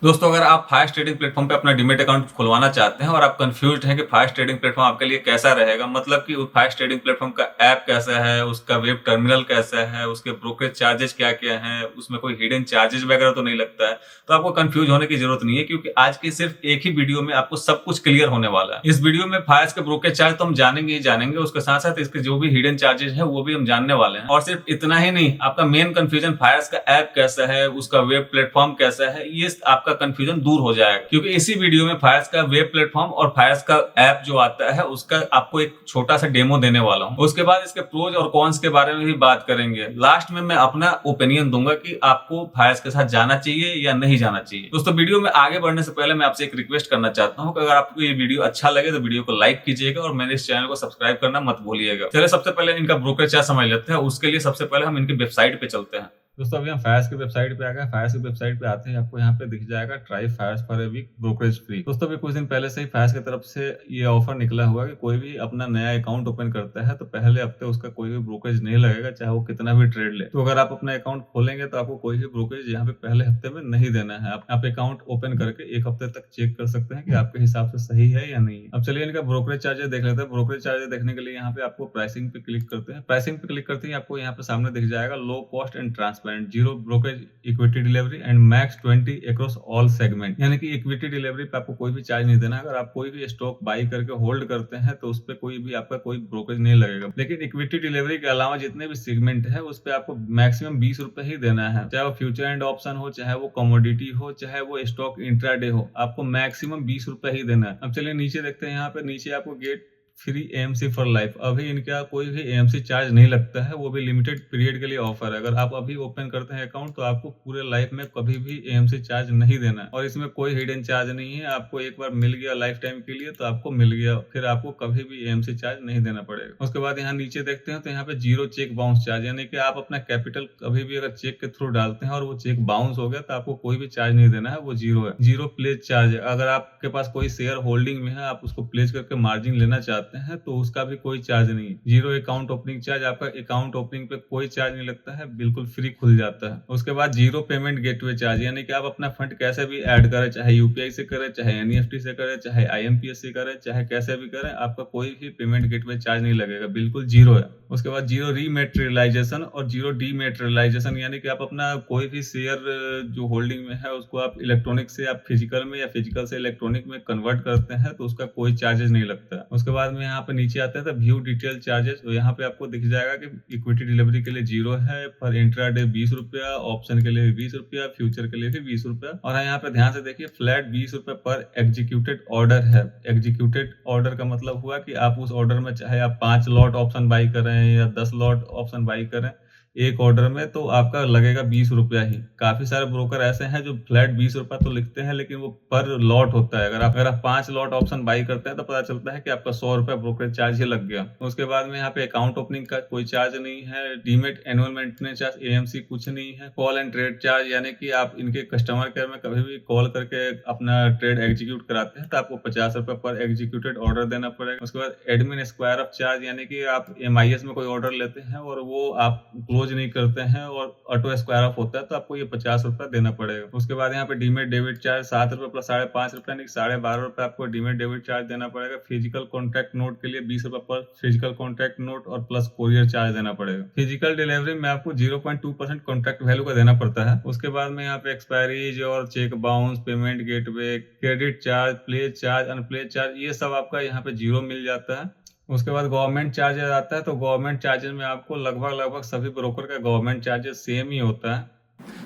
दोस्तों, अगर आप फास्ट ट्रेडिंग प्लेटफॉर्म पे अपना डीमैट अकाउंट खुलवाना चाहते हैं और आप कंफ्यूज्ड हैं कि फास्ट ट्रेडिंग प्लेटफॉर्म आपके लिए कैसा रहेगा, मतलब कि फास्ट ट्रेडिंग प्लेटफॉर्म का ऐप कैसा है, उसका वेब टर्मिनल कैसा है, उसके ब्रोकरेज चार्जेस क्या क्या हैं, उसमें कोई हिडन चार्जेस वगैरह तो नहीं लगता है, तो आपको कंफ्यूज होने की जरूरत नहीं है, क्योंकि आज की सिर्फ एक ही वीडियो में आपको सब कुछ क्लियर होने वाला है। इस वीडियो में फास्ट के ब्रोकरेज चार्ज तो हम जानेंगे ही जानेंगे, उसके साथ साथ इसके जो भी हिडन चार्जेस है वो भी हम जानने वाले हैं। और सिर्फ इतना ही नहीं, आपका मेन कंफ्यूजन फायर्स का ऐप कैसा है, उसका वेब प्लेटफॉर्म कैसा है, ये आपका कंफ्यूजन दूर हो जाएगा, क्योंकि इसी वीडियो में फायर्स का वेब प्लेटफॉर्म और फायर्स का ऐप जो आता है उसका आपको एक छोटा सा डेमो देने वाला हूं। उसके बाद इसके प्रोज और कॉन्स के बारे में भी बात करेंगे। लास्ट में मैं अपना ओपिनियन दूंगा कि आपको फायर्स के साथ जाना चाहिए या नहीं जाना चाहिए। दोस्तों, वीडियो में आगे बढ़ने से पहले मैं आपसे एक रिक्वेस्ट करना चाहता हूं कि अगर आपको ये वीडियो अच्छा लगे तो वीडियो को लाइक कीजिएगा और मेरे इस चैनल को सब्सक्राइब करना मत भूलिएगा। चलिए सबसे पहले इनका ब्रोकरेज चार्ज समझ लेते हैं। उसके लिए सबसे पहले हम इनकी वेबसाइट पे चलते हैं। दोस्तों, अभी हम फायर्स की वेबसाइट पे आ गए। फायर्स की वेबसाइट पे आते हैं, आपको यहाँ पे दिख जाएगा try Fyers for a week brokerage free. दोस्तों, अभी कुछ दिन पहले से ही फायर्स की तरफ से ये ऑफर निकला हुआ है कि कोई भी अपना नया अकाउंट ओपन करता है तो पहले हफ्ते उसका कोई भी ब्रोकरेज नहीं लगेगा, चाहे वो कितना भी ट्रेड ले। तो अगर आप अपना अकाउंट खोलेंगे तो आपको कोई भी ब्रोकरेज यहाँ पे पहले हफ्ते में नहीं देना है। आप अकाउंट ओपन करके एक हफ्ते तक चेक कर सकते हैं कि आपके हिसाब से सही है या नहीं। अब चलिए इनका ब्रोकरेज चार्जेस देख लेते हैं। ब्रोकरेज चार्जेस देखने के लिए यहाँ पे आपको प्राइसिंग पे क्लिक करते हैं। प्राइसिंग पे क्लिक करते ही आपको यहाँ पे सामने दिख जाएगा low cost and transparent, zero brokerage equity delivery and max 20 across all segment. यानी कि इक्विटी डिलीवरी पे आपको कोई भी चार्ज नहीं देना। अगर आप कोई भी स्टॉक बाई करके होल्ड करते हैं तो उस पर कोई भी आपका कोई ब्रोकरेज नहीं लगेगा। लेकिन इक्विटी डिलीवरी के अलावा जितने भी सेगमेंट है उस पर आपको मैक्सिमम 20 रुपए ही देना है। चाहे वो फ्यूचर एंड ऑप्शन हो, चाहे वो कमोडिटी हो, चाहे वो स्टॉक इंट्राडे हो, आपको मैक्सिमम 20 रुपए ही देना है। अब चलिए नीचे देखते हैं। यहाँ पे नीचे आपको get free AMC for life. अभी इनका कोई भी एएमसी चार्ज नहीं लगता है, वो भी लिमिटेड पीरियड के लिए ऑफर है। अगर आप अभी ओपन करते हैं अकाउंट तो आपको पूरे लाइफ में कभी भी एएमसी चार्ज नहीं देना है। और इसमें कोई हिडन चार्ज नहीं है। आपको एक बार मिल गया लाइफ टाइम के लिए तो आपको मिल गया, फिर आपको कभी भी एएमसी चार्ज नहीं देना पड़ेगा। उसके बाद यहाँ नीचे देखते हैं तो यहाँ पे जीरो चेक बाउंस चार्ज, यानी कि आप अपना कैपिटल कभी भी अगर चेक के थ्रू डालते हैं और वो चेक बाउंस हो गया तो आपको कोई भी चार्ज नहीं देना है, वो जीरो है। जीरो प्लेज चार्ज, अगर आपके पास कोई शेयर होल्डिंग में है, आप उसको प्लेज करके मार्जिन लेना चाहते हैं तो उसका भी कोई चार्ज नहीं है। जीरो अकाउंट ओपनिंग चार्ज, आपका अकाउंट ओपनिंग पे कोई चार्ज नहीं लगता है, बिल्कुल फ्री खुल जाता है। उसके बाद जीरो पेमेंट गेटवे चार्ज, यानी कि आप अपना फंड कैसे भी ऐड करें, चाहे यूपीआई से करें, चाहे एनईएफटी से करें, चाहे आईएमपीएस से करें, चाहे कैसे भी करें, आपका कोई भी पेमेंट गेटवे चार्ज नहीं लगेगा, बिल्कुल जीरो है। उसके बाद जीरो रीमेटेरियलाइजेशन और जीरो डीमेटेरियलाइजेशन, यानी कि आप अपना कोई भी शेयर जो होल्डिंग में है उसको आप इलेक्ट्रॉनिक से आप फिजिकल में या फिजिकल से इलेक्ट्रॉनिक में कन्वर्ट करते हैं तो उसका कोई चार्जेस नहीं लगता। उसके बाद में यहाँ पे नीचे आते हैं तो व्यू डिटेल चार्जेस, तो यहाँ पे आपको दिख जाएगा कि इक्विटी डिलीवरी के लिए जीरो है, पर इंट्राडे 20 रुपया, ऑप्शन के लिए 20 रुपया, फ्यूचर के लिए भी 20 रुपया। और यहाँ पे ध्यान से देखिए फ्लैट 20 रुपए पर एग्जीक्यूटेड ऑर्डर है। एग्जीक्यूटेड ऑर्डर का मतलब हुआ कि आप उस ऑर्डर में चाहे आप 5 लॉट ऑप्शन बाई करें या 10 लॉट ऑप्शन बाई करें एक ऑर्डर में, तो आपका लगेगा 20 रुपया ही। काफी सारे ब्रोकर ऐसे हैं जो फ्लैट 20 रुपया तो लिखते हैं लेकिन वो पर लॉट होता है। अगर आप 5 लॉट ऑप्शन बाई करते हैं तो पता चलता है कि आपका 100 रुपया ब्रोकरेज चार्ज ही लग गया। उसके बाद में यहाँ पे अकाउंट ओपनिंग का कोई चार्ज नहीं है। Demat annual maintenance charge AMC कुछ नहीं है। कॉल एंड ट्रेड चार्ज, यानी कि आप इनके कस्टमर केयर में कभी भी कॉल करके अपना ट्रेड एग्जीक्यूट कराते हैं तो आपको 50 रुपया पर एग्जीक्यूटेड ऑर्डर देना पड़ेगा। उसके बाद एडमिन स्क्वायर ऑफ चार्ज, यानी कि आप एमआईएस में कोई ऑर्डर लेते हैं और वो आप क्लोज नहीं करते हैं और ऑटो स्क्वायर ऑफ होता है तो आपको ये 50 रुपया देना पड़ेगा। उसके बाद यहाँ पे डीमेट डेबिट चार्ज 7 रुपए प्लस 5.5 रुपए, यानी 12.5 रुपए आपको डीमेट डेबिट चार्ज देना पड़ेगा। फिजिकल कॉन्ट्रैक्ट नोट के लिए 20 रुपए पर फिजिकल कॉन्ट्रैक्ट नोट और प्लस कोरियर चार्ज देना पड़ेगा। फिजिकल डिलीवरी में आपको 0.2% कॉन्ट्रैक्ट वैल्यू का देना पड़ता है। उसके बाद में यहाँ पे एक्सपायरीज और check bounce, payment gateway, credit charge, pledge charge, unpledge charge, ये सब आपका यहाँ पे जीरो मिल जाता है। उसके बाद गवर्नमेंट चार्जेस आता है तो गवर्नमेंट चार्जेस में आपको लगभग सभी ब्रोकर का गवर्नमेंट चार्जेस सेम ही होता है।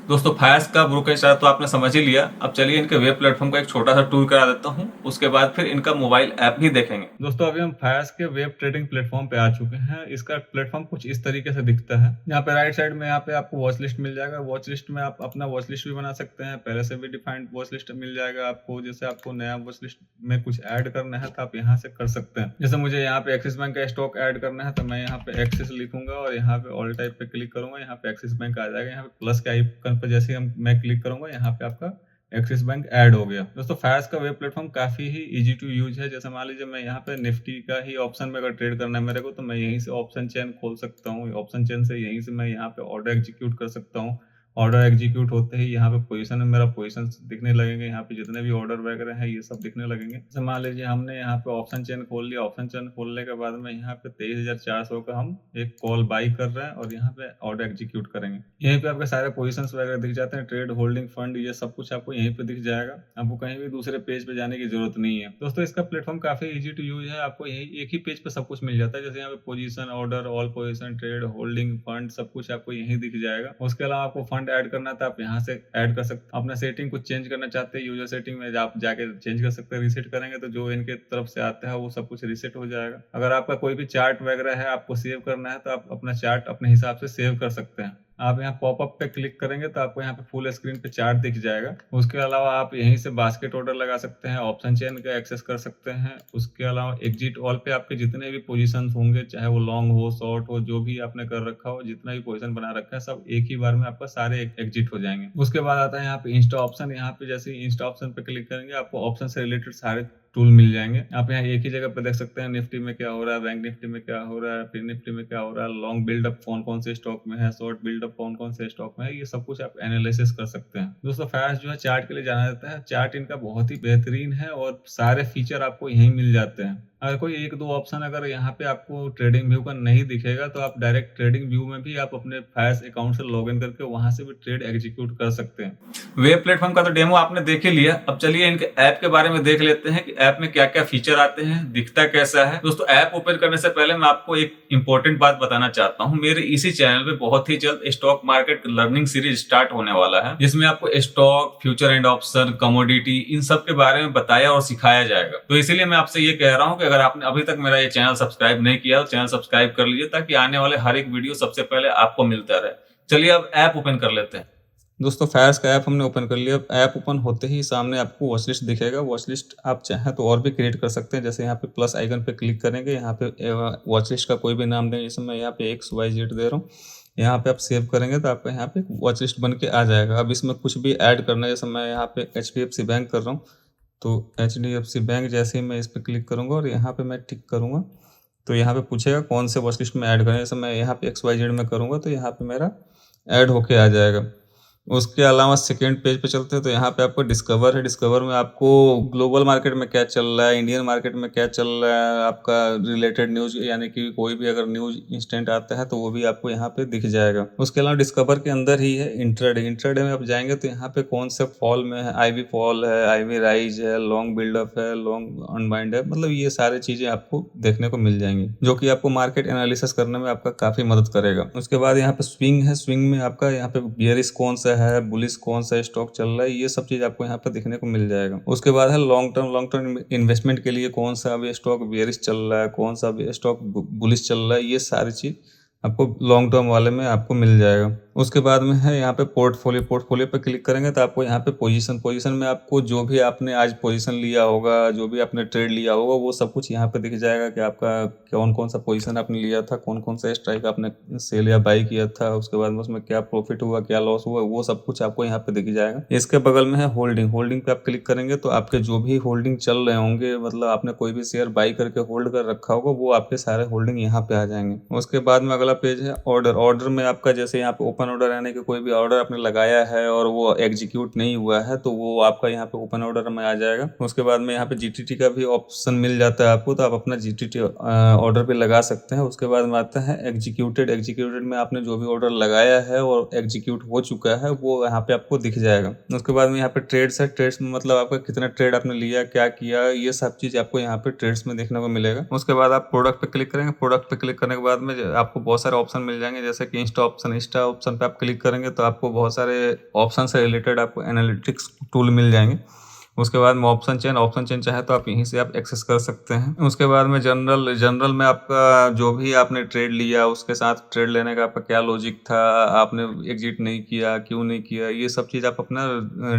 दोस्तों, फायर्स का ब्रोकरेज चार्ज तो आपने समझ ही लिया। अब चलिए इनके वेब प्लेटफॉर्म का एक छोटा सा टूर करा देता हूँ, उसके बाद फिर इनका मोबाइल ऐप भी देखेंगे। दोस्तों, अभी हम फायर्स के वेब ट्रेडिंग प्लेटफॉर्म पे आ चुके हैं। इसका प्लेटफॉर्म कुछ इस तरीके से दिखता है। यहाँ पे राइट साइड में यहाँ पे आपको वॉच लिस्ट मिल जाएगा। वॉच लिस्ट में आप अपना वॉच लिस्ट भी बना सकते हैं, पहले से भी डिफाइंड वॉच लिस्ट मिल जाएगा आपको। जैसे आपको नया वॉच लिस्ट में कुछ ऐड करना है तो आप यहाँ से कर सकते हैं। जैसे मुझे यहाँ पे एक्सिस बैंक का स्टॉक ऐड करना है तो मैं यहाँ पे एक्सिस लिखूंगा और यहाँ पे ऑल टाइप पे क्लिक करूंगा, यहाँ पे एक्सिस बैंक आ जाएगा। यहाँ पे प्लस के आइकन पर जैसे मैं क्लिक करूंगा यहाँ पे आपका एक्सिस बैंक ऐड हो गया। दोस्तों, फायर्स का वेब प्लेटफॉर्म काफी ही इजी टू यूज है। जैसे मान लीजिए मैं यहाँ पे निफ्टी का ही ऑप्शन में अगर ट्रेड करना है मेरे को तो मैं यहीं से ऑप्शन चेन खोल सकता हूँ। ऑप्शन चेन से यहीं से मैं यहाँ पे ऑर्डर एग्जीक्यूट कर सकता हूँ। ऑर्डर एग्जीक्यूट होते ही यहाँ पे पोजीशन में मेरा पोजीशन दिखने लगेंगे, यहाँ पे जितने भी ऑर्डर वगैरह हैं ये सब दिखने लगेंगे। जैसे मान लीजिए हमने यहाँ पे ऑप्शन चेन खोल लिया, ऑप्शन चेन खोलने के बाद में यहाँ पे 23,400 का हम एक कॉल बाई कर रहे हैं और यहाँ पे ऑर्डर एग्जीक्यूट करेंगे। यहीं पे आपके सारे पोजीशन वगैरह दिख जाते हैं, ट्रेड, होल्डिंग, फंड, ये सब कुछ आपको यहीं पे दिख जाएगा। आपको कहीं भी दूसरे पेज पे जाने की जरूरत नहीं है। दोस्तों इसका प्लेटफॉर्म काफी इजी टू यूज है, आपको यही एक ही पेज पे सब कुछ मिल जाता है। जैसे यहाँ पे position, order, all position, trade, holding, fund सब कुछ आपको यहीं दिख जाएगा। उसके अलावा आपको फंड ऐड करना है तो आप यहाँ से ऐड कर सकते हैं। अपना सेटिंग कुछ चेंज करना चाहते हैं, यूजर सेटिंग में आप जाके चेंज कर सकते हैं। रीसेट करेंगे तो जो इनके तरफ से आता है वो सब कुछ रीसेट हो जाएगा। अगर आपका कोई भी चार्ट वगैरह है आपको सेव करना है तो आप अपना चार्ट अपने हिसाब से सेव कर सकते हैं। आप यहाँ पॉपअप पे क्लिक करेंगे तो आपको यहाँ पे फुल स्क्रीन पे चार्ट दिख जाएगा। उसके अलावा आप यहीं से बास्केट ऑर्डर लगा सकते हैं, ऑप्शन चेन का एक्सेस कर सकते हैं। उसके अलावा एग्जिट ऑल पे आपके जितने भी पोजीशन होंगे, चाहे वो लॉन्ग हो, शॉर्ट हो, जो भी आपने कर रखा हो, जितना भी पोजीशन बना रखा है सब एक ही बार में आपका सारे एग्जिट हो जाएंगे। उसके बाद आता है यहाँ पे इंस्टा ऑप्शन। यहाँ पे जैसे इंस्टा ऑप्शन पे क्लिक करेंगे आपको ऑप्शन से रिलेटेड सारे टूल मिल जाएंगे। आप यहाँ एक ही जगह पे देख सकते हैं निफ्टी में क्या हो रहा है, बैंक निफ्टी में क्या हो रहा है, फिर निफ्टी में क्या हो रहा है, लॉन्ग बिल्डअप कौन कौन से स्टॉक में है, शॉर्ट बिल्डअप कौन कौन से स्टॉक में है, ये सब कुछ आप एनालिसिस कर सकते हैं। दोस्तों फास्ट जो है चार्ट के लिए जाना जाता है, चार्ट इनका बहुत ही बेहतरीन है और सारे फीचर आपको यहीं मिल जाते हैं। अगर कोई एक दो ऑप्शन अगर यहाँ पे आपको ट्रेडिंग व्यू का नहीं दिखेगा तो आप डायरेक्ट ट्रेडिंग व्यू में भी आप अपने फायर्स अकाउंट से लॉगिन करके वहां से भी ट्रेड एग्जीक्यूट कर सकते हैं। वेब प्लेटफॉर्म का तो डेमो आपने देख ही लिया। अब चलिए इनके ऐप के बारे में देख लेते हैं कि ऐप में क्या क्या फीचर आते हैं, दिखता कैसा है। दोस्तों ऐप ओपन करने से पहले मैं आपको एक इंपॉर्टेंट बात बताना चाहता हूँ। मेरे इसी चैनल पे बहुत ही जल्द stock market learning series start होने वाला है, जिसमें आपको stock, future and option, commodity, इन सब के बारे में बताया और सिखाया जाएगा। तो इसीलिए मैं आपसे ये कह रहा हूँ कि अगर आपने अभी तक मेरा ये चैनल सब्सक्राइब नहीं किया तो चैनल सब्सक्राइब कर लीजिए, ताकि आने वाले हर एक वीडियो सबसे पहले आपको मिलता रहे। चलिए अब ऐप ओपन कर लेते हैं। दोस्तों फायर्स का ऐप हमने ओपन कर लिया। ऐप ओपन होते ही सामने आपको वॉच लिस्ट दिखेगा। वॉच लिस्ट आप चाहें तो और भी क्रिएट कर सकते हैं। जैसे यहाँ पे प्लस आइकन पे क्लिक करेंगे, यहाँ पे वॉच लिस्ट का कोई भी नाम देंगे, जैसे मैं यहाँ पे XYZ दे रहा हूँ। यहाँ पे आप सेव करेंगे तो आपका यहाँ पे वॉच लिस्ट बन के आ जाएगा। अब इसमें कुछ भी ऐड करना है, जैसे मैं यहाँ पे HDFC बैंक कर रहा हूँ, तो HDFC बैंक जैसे ही मैं इस पर क्लिक करूँगा और यहाँ पे मैं टिक करूँगा तो यहाँ पे पूछेगा कौन से वॉच लिस्ट में ऐड करें। जैसे मैं यहाँ पे XYZ में करूँगा तो यहाँ पे मेरा ऐड होके आ जाएगा। उसके अलावा सेकेंड पेज पे चलते हैं तो यहाँ पे आपको डिस्कवर है। डिस्कवर में आपको ग्लोबल मार्केट में क्या चल रहा है, इंडियन मार्केट में क्या चल रहा है, आपका रिलेटेड न्यूज, यानी कि कोई भी अगर न्यूज इंस्टेंट आता है तो वो भी आपको यहाँ पे दिख जाएगा। उसके अलावा डिस्कवर के अंदर ही है इंट्राडे। इंट्राडे में आप जाएंगे तो यहाँ पे कौन से फॉल में है, IV फॉल है, IV राइज है, लॉन्ग बिल्डअप है, लॉन्ग अनबाइंड है, मतलब ये सारी चीजें आपको देखने को मिल जाएंगी, जो कि आपको मार्केट एनालिसिस करने में आपका काफी मदद करेगा। उसके बाद यहाँ पे स्विंग है। स्विंग में आपका यहाँ पे बियरिश कौन सा है, बुलिश कौन सा स्टॉक चल रहा है, ये सब चीज आपको यहाँ पे देखने को मिल जाएगा। उसके बाद है लॉन्ग टर्म इन्वेस्टमेंट के लिए कौन सा अभी स्टॉक बियरिश चल रहा है, कौन सा अभी स्टॉक बुलिश चल रहा है, ये सारी चीज आपको लॉन्ग टर्म वाले में आपको मिल जाएगा। उसके बाद में है यहाँ पे पोर्टफोलियो। पोर्टफोलियो पे क्लिक करेंगे तो आपको यहाँ पे पोजीशन में आपको जो भी आपने आज पोजीशन लिया होगा, जो भी आपने ट्रेड लिया होगा, वो सब कुछ यहाँ पे दिख जाएगा कि आपका कौन कौन सा पोजीशन आपने लिया था, कौन कौन सा स्ट्राइक आपने सेल या बाई किया था, उसके बाद में उसमें क्या प्रॉफिट हुआ, क्या लॉस हुआ, वो सब कुछ आपको यहाँ पे दिख जाएगा। इसके बगल में है होल्डिंग। होल्डिंग पे आप क्लिक करेंगे तो आपके जो भी होल्डिंग चल रहे होंगे, मतलब आपने कोई भी शेयर बाई करके होल्ड कर रखा होगा, वो आपके सारे होल्डिंग यहाँ पे आ जाएंगे। उसके बाद में अगला पेज है ऑर्डर। ऑर्डर में आपका जैसे यहाँ पे ओपन ऑर्डर, यानी कि कोई भी ऑर्डर आपने लगाया है और वो एग्जीक्यूट नहीं हुआ है तो वो आपका यहाँ पे ओपन ऑर्डर में आ जाएगा। उसके बाद में यहाँ पे GTT का भी ऑप्शन मिल जाता है आपको, तो आप अपना GTT ऑर्डर पे लगा सकते हैं। उसके बाद में आता है एग्जीक्यूटेड। एग्जीक्यूटेड में आपने जो भी ऑर्डर लगाया है और एग्जीक्यूट हो चुका है वो यहाँ पे आपको दिख जाएगा। उसके बाद में यहाँ पे ट्रेड्स है। ट्रेड्स में मतलब आपका कितना ट्रेड आपने लिया, क्या किया, ये सब चीज आपको यहाँ पे ट्रेड्स में देखने को मिलेगा। उसके बाद आप प्रोडक्ट पे क्लिक करेंगे। प्रोडक्ट पे क्लिक करने के बाद में आपको बहुत सारे ऑप्शन मिल जाएंगे, जैसे कि इंस्टा ऑप्शन। इंस्टा ऑप्शन पे आप क्लिक करेंगे तो आपको बहुत सारे ऑप्शन से रिलेटेड आपको एनालिटिक्स टूल मिल जाएंगे। उसके बाद में ऑप्शन चेन चाहे तो आप यहीं से आप एक्सेस कर सकते हैं। उसके बाद में जनरल में आपका जो भी आपने ट्रेड लिया, उसके साथ ट्रेड लेने का आपका क्या लॉजिक था, आपने एग्जिट नहीं किया, क्यों नहीं किया, ये सब चीज आप अपना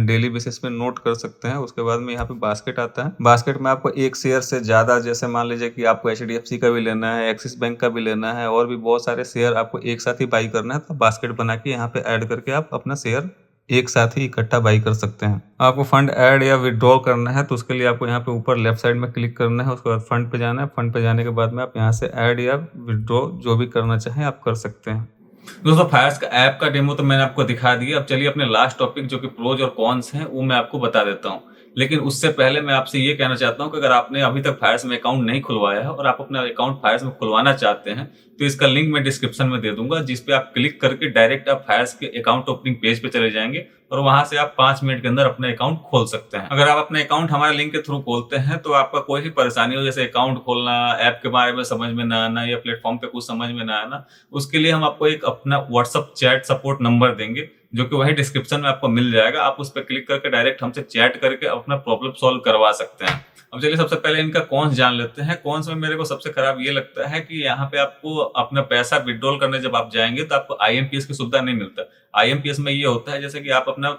डेली बेसिस पे नोट कर सकते हैं। उसके बाद में यहाँ पे बास्केट आता है। बास्केट में आपको एक शेयर से ज्यादा, जैसे मान लीजिए कि आपको HDFC का भी लेना है, एक्सिस बैंक का भी लेना है, और भी बहुत सारे शेयर आपको एक साथ ही बाई करना है, तो बास्केट बना के यहाँ पे ऐड करके आप अपना शेयर एक साथ ही इकट्ठा बाई कर सकते हैं। आपको फंड ऐड या विड्रॉ करना है तो उसके लिए आपको यहाँ पे ऊपर लेफ्ट साइड में क्लिक करना है। उसके बाद फंड पे जाना है। फंड पे जाने के बाद में आप यहाँ से ऐड या विड्रॉ जो भी करना चाहें आप कर सकते हैं। दोस्तों फायर्स का ऐप का डेमो तो मैंने आपको दिखा दिया। अब चलिए अपने लास्ट टॉपिक जो कि प्रोज और कॉन्स हैं वो मैं आपको बता देता हूँ। लेकिन उससे पहले मैं आपसे ये कहना चाहता हूँ कि अगर आपने अभी तक फायर्स में अकाउंट नहीं खुलवाया है और आप अपना अकाउंट फायर्स में खुलवाना चाहते हैं तो इसका लिंक मैं डिस्क्रिप्शन में दे दूंगा, जिस पे आप क्लिक करके डायरेक्ट आप फायर्स के अकाउंट ओपनिंग पेज पे चले जाएंगे और वहां से आप 5 मिनट के अंदर अपने अकाउंट खोल सकते हैं। अगर आप अपने अकाउंट हमारे लिंक के थ्रू खोलते हैं तो आपका कोई भी परेशानी हो, जैसे अकाउंट खोलना, ऐप के बारे में समझ में ना आना या प्लेटफॉर्म पे कुछ समझ में ना आना, उसके लिए हम आपको एक अपना व्हाट्सअप चैट सपोर्ट नंबर देंगे जो कि वही डिस्क्रिप्शन में आपको मिल जाएगा। आप उस पर क्लिक करके डायरेक्ट हमसे चैट करके अपना प्रॉब्लम सॉल्व करवा सकते हैं। अब चलिए सबसे पहले इनका कॉन्स जान लेते हैं। कॉन्स में मेरे को सबसे खराब ये लगता है कि यहाँ पे आपको अपना पैसा विड्रॉल करने जब आप जाएंगे तो आपको आईएमपीएस की सुविधा नहीं मिलता। आईएमपीएस में ये होता है जैसे कि आप अपना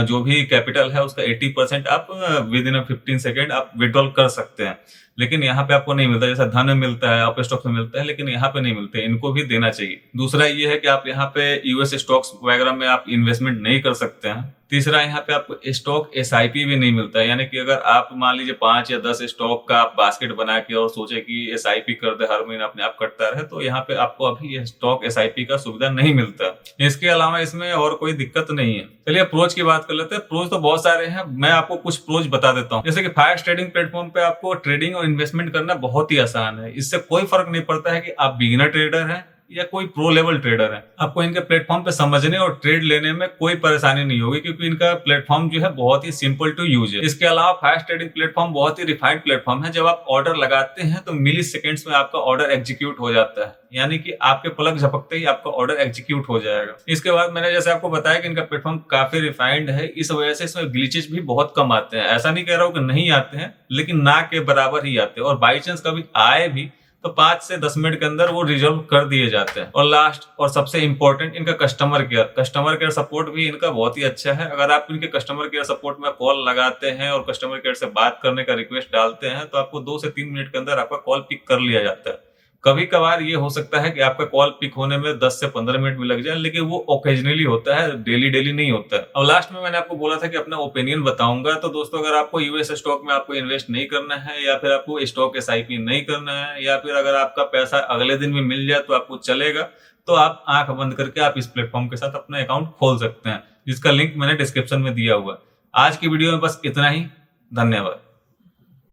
जो भी कैपिटल है उसका 80% आप विद इन 15 सेकेंड आप विड्रॉल कर सकते हैं, लेकिन यहाँ पे आपको नहीं मिलता। जैसा धन में मिलता है, अप स्टॉक्स में मिलता है, लेकिन यहाँ पे नहीं मिलते। इनको भी देना चाहिए। दूसरा ये है कि आप यहाँ पे यूएस स्टॉक्स वगैरह में आप इन्वेस्टमेंट नहीं कर सकते हैं। तीसरा, यहाँ पे आपको स्टॉक एसआईपी भी नहीं मिलता है, यानी कि अगर आप मान लीजिए 5 या 10 स्टॉक का आप बास्केट बना के और सोचे कि एसआईपी कर दे, हर महीने अपने आप कटता रहे, तो यहाँ पे आपको अभी स्टॉक एसआईपी का सुविधा नहीं मिलता। इसके अलावा इसमें और कोई दिक्कत नहीं है। चलिए प्रोज की बात कर लेते हैं। प्रोज तो बहुत सारे हैं, मैं आपको कुछ प्रोज बता देता हूँ। जैसे कि फायर ट्रेडिंग प्लेटफॉर्म पे आपको ट्रेडिंग और इन्वेस्टमेंट करना बहुत ही आसान है। इससे कोई फर्क नहीं पड़ता है कि आप बिगिनर ट्रेडर हैं या कोई प्रो लेवल ट्रेडर है। आपको इनके प्लेटफॉर्म पे समझने और ट्रेड लेने में कोई परेशानी नहीं होगी, क्योंकि इनका प्लेटफॉर्म जो है बहुत ही सिंपल टू यूज है। इसके अलावा फास्ट ट्रेडिंग प्लेटफॉर्म बहुत ही रिफाइंड प्लेटफॉर्म है। जब आप ऑर्डर लगाते हैं तो मिली सेकेंड्स में आपका ऑर्डर एग्जीक्यूट हो जाता है, यानी कि आपके पलक झपकते ही आपका ऑर्डर एग्जीक्यूट हो जाएगा। इसके बाद मैंने जैसे आपको बताया कि इनका प्लेटफॉर्म काफी रिफाइंड है, इस वजह से इसमें ग्लिचेस भी बहुत कम आते हैं। ऐसा नहीं कह रहा हूँ कि नहीं आते हैं, लेकिन ना के बराबर ही आते हैं, और बाई चांस कभी आए भी तो 5 से 10 मिनट के अंदर वो रिजॉल्व कर दिए जाते हैं। और लास्ट और सबसे इंपॉर्टेंट, इनका कस्टमर केयर सपोर्ट भी इनका बहुत ही अच्छा है। अगर आप इनके कस्टमर केयर सपोर्ट में कॉल लगाते हैं और कस्टमर केयर से बात करने का रिक्वेस्ट डालते हैं तो आपको 2 से 3 मिनट के अंदर आपका कॉल पिक कर लिया जाता है। कभी कभार ये हो सकता है कि आपका कॉल पिक होने में 10 से 15 मिनट भी लग जाए, लेकिन वो ओकेजनली होता है, डेली नहीं होता है। और लास्ट में मैंने आपको बोला था कि अपना ओपिनियन बताऊंगा। तो दोस्तों, अगर आपको यूएस स्टॉक में आपको इन्वेस्ट नहीं करना है, या फिर आपको स्टॉक एसआईपी नहीं करना है, या फिर अगर आपका पैसा अगले दिन में मिल जाए तो आपको चलेगा, तो आप आंख बंद करके आप इस प्लेटफॉर्म के साथ अपना अकाउंट खोल सकते हैं, जिसका लिंक मैंने डिस्क्रिप्शन में दिया हुआ है। आज की वीडियो में बस इतना ही। धन्यवाद।